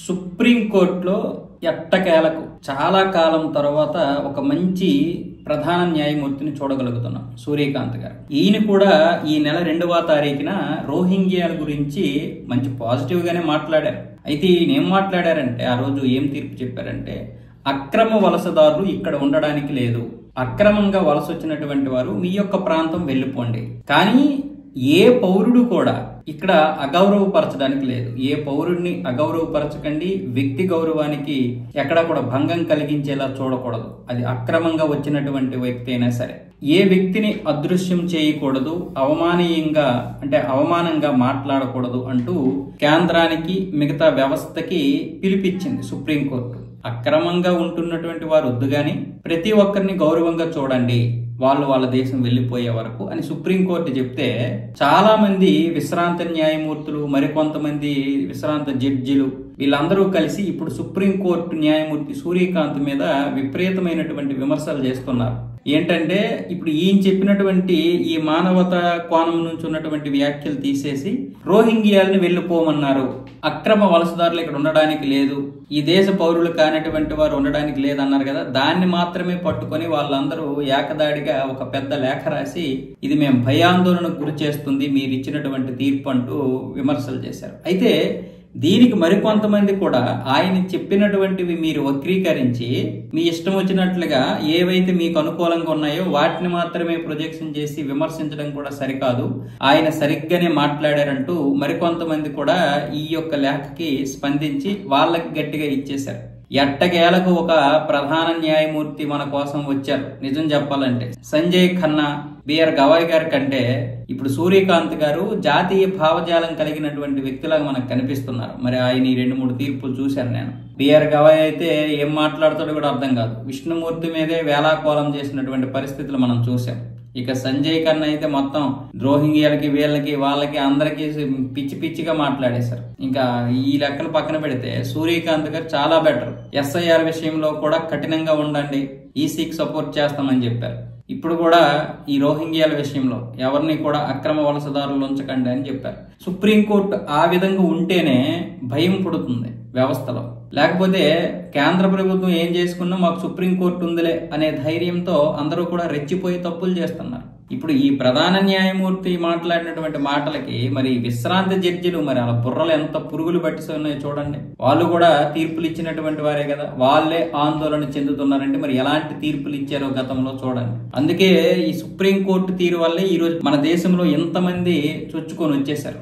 సుప్రీంకోర్టులో ఎట్టకేలకు చాలా కాలం తర్వాత ఒక మంచి ప్రధాన న్యాయమూర్తిని చూడగలుగుతున్నాం, సూర్యకాంత్ గారు. ఈయన కూడా ఈ నెల 2వ తారీఖున రోహింగ్యాల గురించి మంచి పాజిటివ్ గానే మాట్లాడారు. అయితే ఈయన ఏం మాట్లాడారంటే, ఆ రోజు ఏం తీర్పు చెప్పారంటే, అక్రమ వలసదారులు ఇక్కడ ఉండడానికి లేదు, అక్రమంగా వలస వచ్చినటువంటి వారు మీ యొక్క ప్రాంతం వెళ్ళిపోండి, కానీ ఏ పౌరుడు కూడా ఇక్కడ అగౌరవపరచడానికి లేదు. ఏ పౌరుడిని అగౌరవపరచకండి, వ్యక్తి గౌరవానికి ఎక్కడ కూడా భంగం కలిగించేలా చూడకూడదు. అది అక్రమంగా వచ్చినటువంటి వ్యక్తి అయినా సరే ఏ వ్యక్తిని అదృశ్యం చేయకూడదు, అవమానంగా మాట్లాడకూడదు అంటూ కేంద్రానికి మిగతా వ్యవస్థకి పిలిపించింది సుప్రీంకోర్టు. అక్రమంగా ఉంటున్నటువంటి వారు వద్దు గాని ప్రతి ఒక్కరిని గౌరవంగా చూడండి, వాళ్ళ దేశం వెళ్లిపోయే వరకు అని సుప్రీంకోర్టు చెప్తే, చాలా మంది విశ్రాంత న్యాయమూర్తులు, మరికొంతమంది విశ్రాంత జడ్జిలు వీళ్ళందరూ కలిసి ఇప్పుడు సుప్రీంకోర్టు న్యాయమూర్తి సూర్యకాంత్ మీద విపరీతమైనటువంటి విమర్శలు చేస్తున్నారు. ఏంటంటే, ఇప్పుడు ఈయన చెప్పినటువంటి ఈ మానవత కోణం నుంచి ఉన్నటువంటి వ్యాఖ్యలు తీసేసి రోహింగ్యాలని వెళ్లిపోమన్నారు, అక్రమ వలసదారులు ఇక్కడ ఉండడానికి లేదు, ఈ దేశ పౌరులు కానటువంటి వారు ఉండడానికి లేదన్నారు కదా, దాన్ని మాత్రమే పట్టుకొని వాళ్ళందరూ ఏకదాడిగా ఒక పెద్ద లేఖ రాసి ఇది మేము భయాందోళనకు గురి చేస్తుంది మీరు ఇచ్చినటువంటి తీర్పు అంటూ విమర్శలు చేశారు. అయితే దీనికి మరికొంతమంది కూడా ఆయన చెప్పినటువంటివి మీరు వక్రీకరించి మీ ఇష్టం వచ్చినట్లుగా ఏవైతే మీకు అనుకూలంగా ఉన్నాయో వాటిని మాత్రమే ప్రొజెక్షన్ చేసి విమర్శించడం కూడా సరికాదు, ఆయన సరిగ్గానే మాట్లాడారంటూ మరికొంతమంది కూడా ఈ యొక్క లేఖకి స్పందించి వాళ్ళకి గట్టిగా ఇచ్చేశారు. ఎట్టకేలకు ఒక ప్రధాన న్యాయమూర్తి మన కోసం వచ్చారు. నిజం చెప్పాలంటే సంజయ్ ఖన్నా, బిఆర్ గవాయ్ గారి కంటే ఇప్పుడు సూర్యకాంత్ గారు జాతీయ భావజాలం కలిగినటువంటి వ్యక్తిలాగా మనకు కనిపిస్తున్నారు. మరి ఆయన ఈ 2-3 తీర్పులు చూశాను నేను. బిఆర్ గవాయ్ అయితే ఏం మాట్లాడతాడో కూడా అర్థం కాదు, విష్ణుమూర్తి మీదే వేలాకోలం చేసినటువంటి పరిస్థితులు మనం చూసాం. ఇక సంజయ్ ఖన్నా అయితే మొత్తం రోహింగ్యాలకి వాళ్ళకి అందరికి పిచ్చిగా మాట్లాడేశారు. ఇంకా ఈ లెక్కలు పక్కన పెడితే సూర్యకాంత్ గారు చాలా బెటర్. ఎస్ఐఆర్ విషయంలో కూడా కఠినంగా ఉండండి, ఈసీకి సపోర్ట్ చేస్తామని చెప్పారు. ఇప్పుడు కూడా ఈ రోహింగ్యాల విషయంలో ఎవరిని కూడా అక్రమ వలసదారులు ఉంచకండి అని చెప్పారు. సుప్రీంకోర్టు ఆ విధంగా ఉంటేనే భయం పుడుతుంది వ్యవస్థలో, లేకపోతే కేంద్ర ప్రభుత్వం ఏం చేసుకున్నా మాకు సుప్రీంకోర్టు ఉందిలే అనే ధైర్యంతో అందరూ కూడా రెచ్చిపోయి తప్పులు చేస్తున్నారు. ఇప్పుడు ఈ ప్రధాన న్యాయమూర్తి మాట్లాడినటువంటి మాటలకి మరి విశ్రాంతి జడ్జిలు మరి అలా బుర్రలు ఎంత పురుగులు పట్టి ఉన్నాయో చూడండి. వాళ్ళు కూడా తీర్పులు ఇచ్చినటువంటి వారే కదా, వాళ్ళే ఆందోళన చెందుతున్నారంటే మరి ఎలాంటి తీర్పులు ఇచ్చారో గతంలో చూడండి. అందుకే ఈ సుప్రీంకోర్టు తీరు వల్లే ఈ రోజు మన దేశంలో ఎంతమంది చొచ్చుకొని వచ్చేసారు.